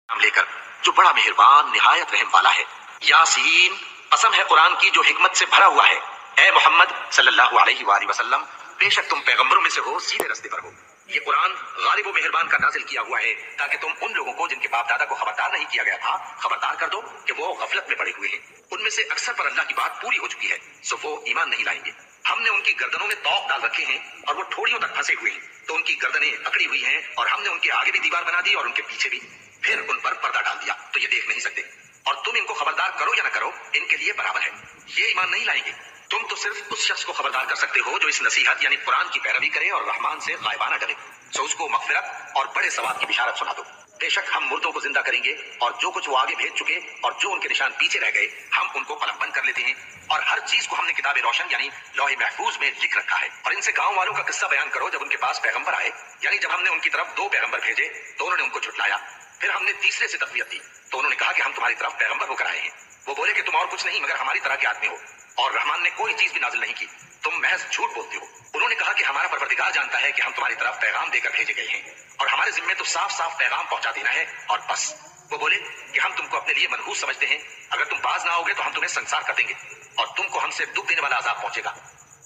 नाम लेकर जो बड़ा मेहरबान निहायत रहम वाला है। यासीन, कसम है कुरान की जो हिकमत से भरा हुआ है। ए मोहम्मद सल्लल्लाहु अलैहि वसल्लम, बेशक तुम पैगंबरों में से हो, सीधे रास्ते पर हो। ये कुरान गालिब व मेहरबान का नाजिल किया हुआ है ताकि तुम उन लोगों को जिनके बाप दादा को खबरदार नहीं किया गया था खबरदार कर दो कि वो गफलत में पड़े हुए हैं। उनमें से अक्सर पर अल्लाह की बात पूरी हो चुकी है, सो वो ईमान नहीं लाएंगे। हमने उनकी गर्दनों में तौक डाल रखे हैं और वो ठोड़ियों तक फंसे हुए हैं, तो उनकी गर्दनें अकड़ी हुई हैं और हमने उनके आगे भी दीवार बना दी और उनके पीछे भी। फिर उन पर पर्दा डाल दिया तो ये देख नहीं सकते, और तुम इनको खबरदार करो या न करो इनके लिए बराबर है, ये ईमान नहीं लाएंगे। तुम तो सिर्फ उस शख्स को खबरदार कर सकते हो जो इस नसीहत यानी कुरान की पैरवी करे और रहमान से गायबाना डरे, सो उसको मगफिरत और बड़े सवाब की बिशारत सुना दो। बेशक हम मुर्दों को जिंदा करेंगे और जो कुछ वो आगे भेज चुके और जो उनके निशान पीछे रह गए हम उनको कलमबंद कर लेते हैं, और हर चीज को हमने किताब रोशन यानी लौह महफूज में लिख रखा है। और इनसे गांव वालों का किस्सा बयान करो जब उनके पास पैगंबर आए, यानी जब हमने उनकी तरफ 2 पैगंबर भेजे तो उन्होंने उनको झुठलाया। फिर हमने तीसरे से तकवीत दी तो उन्होंने कहा कि हम तुम्हारी तरफ पैगंबर होकर आए हैं। वो बोले कि तुम और कुछ नहीं मगर हमारी तरह के आदमी हो और रहमान ने कोई चीज भी नाजिल नहीं की, तुम महज झूठ बोलते हो। उन्होंने कहा कि हमारा परवरदिगार जानता है कि हम तुम्हारी तरफ पैगाम देकर भेजे गए हैं और हमारे जिम्मे तो साफ साफ पैगाम पहुंचा देना है और बस। वो बोले कि हम तुमको अपने लिए मनहूस समझते हैं, अगर तुम बाज ना आओगे तो हम तुम्हें संसार कर देंगे और तुमको हमसे दुख देने वाला अजाब पहुंचेगा।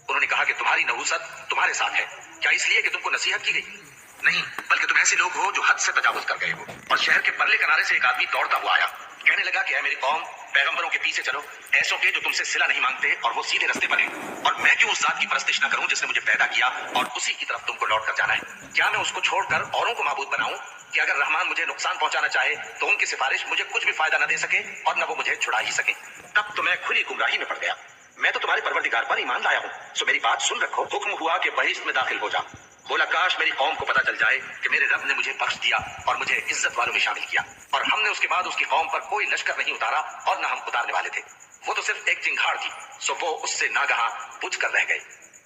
उन्होंने कहा कि तुम्हारी नहूसत तुम्हारे साथ है, क्या इसलिए कि तुमको नसीहत की गई? नहीं, बल्कि तुम ऐसे लोग हो जो हद से तजावुज कर गए हो। और शहर के परले किनारे से एक आदमी दौड़ता हुआ आया, कहने लगा कि ऐ मेरी कौम, पैगंबरों के पीछे चलो, ऐसों के जो तुमसे सिला नहीं मांगते और वो सीधे रास्ते पर हैं। और मैं क्यों उस जात की परस्तिश न करूं जिसने मुझे पैदा किया और उसी की तरफ तुमको लौट कर जाना है? क्या मैं उसको छोड़कर औरों को माबूद बनाऊं कि अगर रहमान मुझे नुकसान पहुंचाना चाहे तो उनकी सिफारिश मुझे कुछ भी फायदा न दे सके और न वो मुझे छुड़ा ही सके? तब तो मैं खुली गुमराही में पड़ गया। मैं तो तुम्हारे परवरदिगार पर ईमान लाया हूँ, सो मेरी बात सुन रखो। हुक्म हुआ कि बहिश्त में दाखिल हो जा। बोला काश मेरी कौम को पता चल जाए कि मेरे रब ने मुझे बख्श दिया और मुझे इज्जत वालों में शामिल किया, और हमने उसके बाद उसकी कौम पर कोई लश्कर नहीं उतारा और न हम उतारने वाले थे। वो तो सिर्फ एक चिंगाड़ थी, सो वो उससे नागहा बुझ कर रह गए।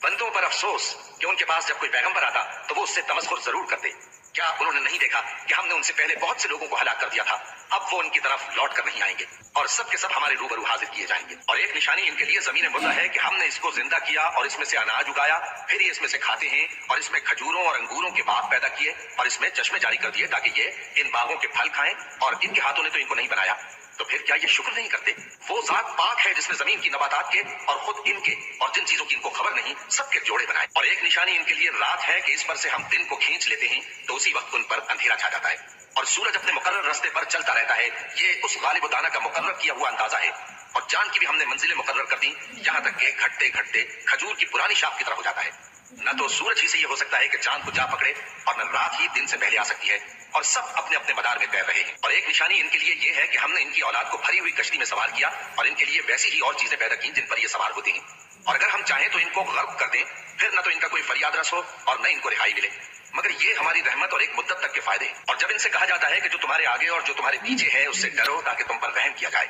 बंदों पर अफसोस कि उनके पास जब कोई पैगंबर आता तो वो उससे तमस्खुर जरूर करते। क्या उन्होंने नहीं देखा कि हमने उनसे पहले बहुत से लोगों को हलाक कर दिया था? अब वो उनकी तरफ लौट कर नहीं आएंगे और सब के सब हमारे रूबरू हाजिर किए जाएंगे। और एक निशानी इनके लिए जमीन मुर्दा है कि हमने इसको जिंदा किया और इसमें से अनाज उगाया, फिर ये इसमें से खाते हैं और इसमें खजूरों और अंगूरों के बाग पैदा किए और इसमें चश्मे जारी कर दिए ताकि ये इन बागों के फल खाएं, और इनके हाथों ने तो इनको नहीं बनाया, तो फिर क्या ये शुक्र नहीं करते? वो जात पाक है जिसने जमीन की नबातात के और खुद इनके और जिन चीजों की इनको खबर नहीं सबके जोड़े बनाए। और एक निशानी इनके लिए रात है कि इस पर से हम दिन को खींच लेते हैं तो उसी वक्त उन पर अंधेरा छा जाता है और सूरज अपने मुकर्रर रास्ते पर चलता रहता है। ये उस गालिब दाना का मुकर्रर किया हुआ अंदाजा है। और चांद की भी हमने मंजिलें मुकर्रर कर दी, यहाँ तक के घटते घटते खजूर की पुरानी शाख की तरह हो जाता है। न तो सूरज ही से ये हो सकता है कि चांद को जा पकड़े और न रात ही दिन से पहले आ सकती है, और सब अपने अपने मदार में तैर रहे हैं। और एक निशानी इनके लिए ये है कि हमने इनकी औलाद को भरी हुई कश्ती में सवार किया और इनके लिए वैसी ही और चीजें पैदा की जिन पर ये सवार होते हैं, और अगर हम चाहें तो इनको गर्क कर दें, फिर न तो इनका कोई फरियाद रस हो और न इनको रिहाई मिले, मगर ये हमारी रहमत और एक मुद्दत तक के फायदे हैं। और जब इनसे कहा जाता है कि जो तुम्हारे आगे और जो तुम्हारे पीछे है उससे डरो ताकि तुम पर रहम किया जाए,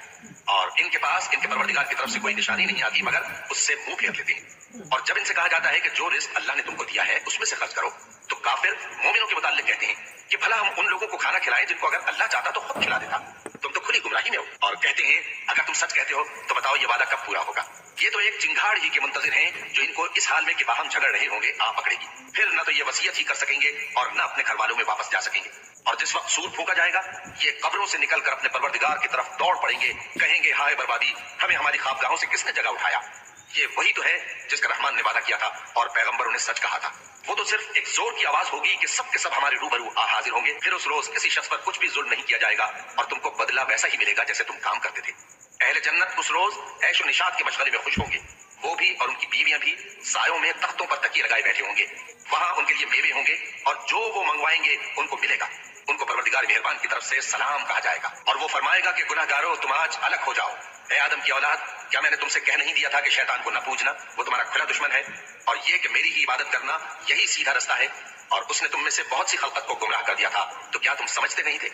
और इनके पास इनके परवरदिगार की तरफ से कोई निशानी नहीं आती मगर उससे मुंह फेर लेते हैं। और जब इनसे कहा जाता है कि जो रिस्क अल्लाह ने तुमको दिया है उसमें से खर्च करो, तो काफिर मोमिनों के मुताल्लिक कहते हैं कि भला हम उन लोगों को खाना खिलाएं जिनको अगर अल्लाह चाहता तो खुद खिला देता। तुम तो खुली गुमराही में हो। और कहते हैं अगर तुम सच कहते हो तो बताओ ये वादा कब पूरा होगा? ये तो एक चिंगाड़ ही के मुंतजिर हैं जो इनको इस हाल में कि बाहम झगड़ रहे होंगे आ पकड़ेगी। फिर न तो ये वसीयत ही कर सकेंगे और न अपने घर वालों में वापस जा सकेंगे। और जिस वक्त सूर फूका जाएगा ये कब्रों से निकलकर अपने परवरदिगार की तरफ दौड़ पड़ेंगे, कहेंगे हाय बर्बादी, हमें हमारी ख्वाबगाहों से किसने जगह उठाया? ये वही तो है जिसका रहमान ने वादा किया था और पैगंबरों ने सच कहा था। वो तो सिर्फ एक जोर की आवाज होगी कि सब के सब हमारे रूबरू आ हाजिर होंगे। फिर उस रोज किसी शख्स पर कुछ भी जुल्म नहीं किया जाएगा और तुमको बदला वैसा ही मिलेगा जैसे तुम काम करते थे। अहले जन्नत उस रोज ऐशो निशात के मशगले में खुश होंगे, वो भी और उनकी बीवियां भी सायों में तख्तों पर तकिए लगाए बैठे होंगे। वहां उनके लिए मेवे होंगे और जो वो मंगवाएंगे उनको मिलेगा। उनको परवरदिगार मेहरबान की तरफ से सलाम कहा जाएगा और वो फरमाएगा कि गुनाहगारों तुम आज अलग हो जाओ। ए आदम की औलाद, क्या मैंने तुमसे कह नहीं दिया था कि शैतान को न पूजना, वो तुम्हारा खुला दुश्मन है, और ये कि मेरी ही इबादत करना यही सीधा रास्ता है, और उसने तुम में से बहुत सी खलकत को गुमराह कर दिया था, तो क्या तुम समझते नहीं थे?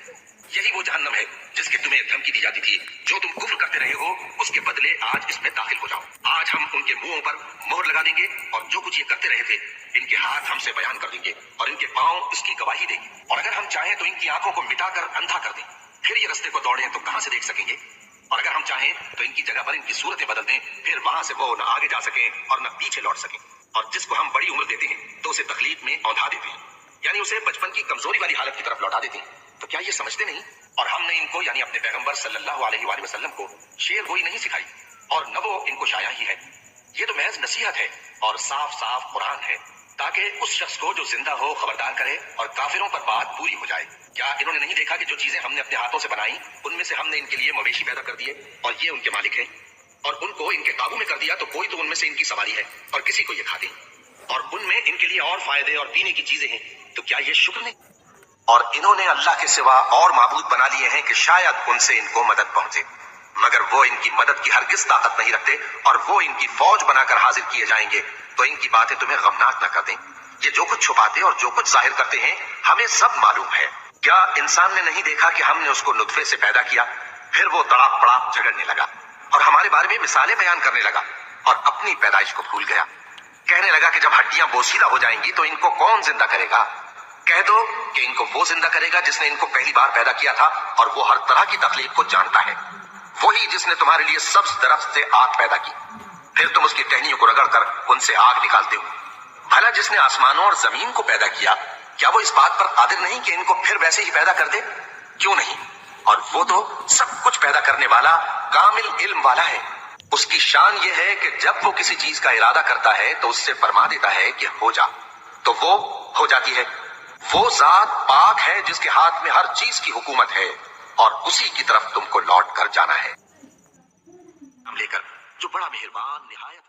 यही वो जहन्नम है जिसकी तुम्हें धमकी दी जाती थी। जो तुम कुफ्र करते रहे हो उसके बदले आज इसमें दाखिल हो जाओ। आज हम उनके मुंहों पर मोहर लगा देंगे और जो कुछ ये करते रहे थे इनके हाथ हमसे बयान कर देंगे और इनके पांव इसकी गवाही देंगे। और अगर हम चाहें तो इनकी आंखों को मिटाकर अंधा कर दें, फिर ये रास्ते को दौड़े तो कहां से देख सकेंगे? और अगर हम चाहें तो इनकी जगह पर इनकी सूरतें बदल दें, फिर वहां से वो न आगे जा सकें और न पीछे लौट सकें। और जिसको हम बड़ी उम्र देते हैं तो उसे तकलीफ में औंधा देते हैं, यानी उसे बचपन की कमजोरी वाली हालत की तरफ लौटा देते हैं। तो क्या ये समझते नहीं اور ہم نے ان کو یعنی اپنے پیغمبر صلی اللہ علیہ وآلہ وسلم کو شعر گوئی نہیں سکھائی اور نہ وہ ان کو شاعری ہی ہے. یہ تو محض نصیحت ہے اور صاف صاف قرآن ہے تاکہ اس شخص کو جو زندہ ہو خبردار کرے اور کافروں پر بات پوری ہو جائے. کیا انہوں نے نہیں دیکھا کہ جو چیزیں ہم نے اپنے ہاتھوں سے بنائی ان میں سے ہم نے ان کے لیے مویشی پیدا کر دیے اور یہ ان کے مالک ہیں اور ان کو ان کے قابو میں کر دیا تو کوئی تو ان میں سے ان کی سواری ہے اور کسی کو یہ کھا دیں اور ان میں ان کے لیے اور فائدے اور پینے کی چیزیں ہیں تو کیا یہ شکر نہیں؟ اور انہوں نے اللہ کے سوا اور معبود بنا لیے ہیں کہ شاید ان سے ان کو مدد پہنچے مگر وہ ان کی مدد کی ہرگز طاقت نہیں رکھتے اور وہ ان کی فوج بنا کر حاضر کیے جائیں گے تو ان کی باتیں تمہیں غمناک نہ کر دیں. یہ جو کچھ چھپاتے اور جو کچھ ظاہر کرتے ہیں ہمیں سب معلوم ہے. کیا انسان نے نہیں دیکھا کہ ہم نے اس کو نطفے سے پیدا کیا پھر وہ تڑاپ پڑاپ جھگڑنے لگا اور ہمارے بارے میں مثالیں بیان کرنے لگا اور اپنی پیدائش کو بھول گیا. کہنے لگا کہ جب ہڈیاں بوسیدہ ہو جائیں گی تو ان کو کون زندہ کرے گا؟ کہہ دو کہ ان کو وہ زندہ کرے گا جس نے ان کو پہلی بار پیدا کیا تھا اور وہ ہر طرح کی تخلیق کو جانتا ہے. وہی جس نے تمہارے لیے سبز درخت سے آگ پیدا کی پھر تم اس کی ٹہنیوں کو رگڑ کر ان سے آگ نکالتے ہو. بھلا جس نے آسمانوں اور زمین کو پیدا کیا کیا وہ اس بات پر قادر نہیں کہ ان کو پھر ویسے ہی پیدا کر دے؟ کیوں نہیں؟ اور وہ تو سب کچھ پیدا کرنے والا کامل علم والا ہے. اس کی شان یہ ہے کہ جب وہ کسی چیز کا ارادہ کرتا ہے تو اس سے فرما دیتا ہے کہ ہو جا تو وہ ہو جاتی ہے. وہ ذات پاک ہے جس کے ہاتھ میں ہر چیز کی حکومت ہے اور اسی کی طرف تم کو لوٹ کر جانا ہے. ہم لے کر جو بڑا مہربان نہایت